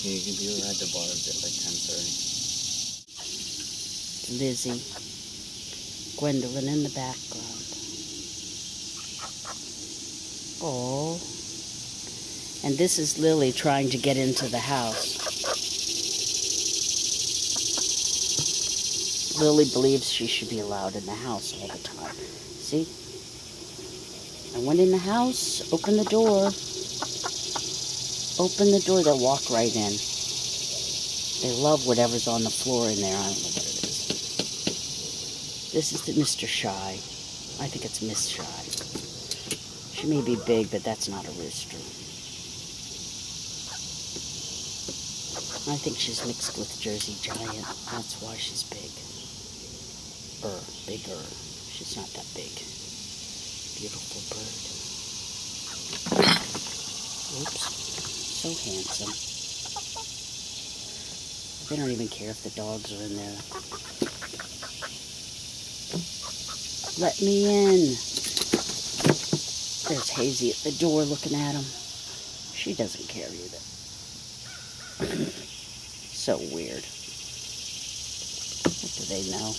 Yeah, you can be at the bar at like 10:30. Lizzie. Gwendolyn in the background. Oh. And this is Lily trying to get into the house. Lily believes she should be allowed in the house all the time. See? I went in the house, open the door. Open the door, they'll walk right in. They love whatever's on the floor in there. I don't know what it is. This is the Mr. Shy. I think it's Miss Shy. She may be big, but that's not a rooster. I think she's mixed with Jersey Giant. That's why she's big. Bigger. She's not that big. Beautiful bird. Oops. So handsome. They don't even care if the dogs are in there. Let me in. There's Hazy at the door looking at him. She doesn't care either. So weird. What do they know?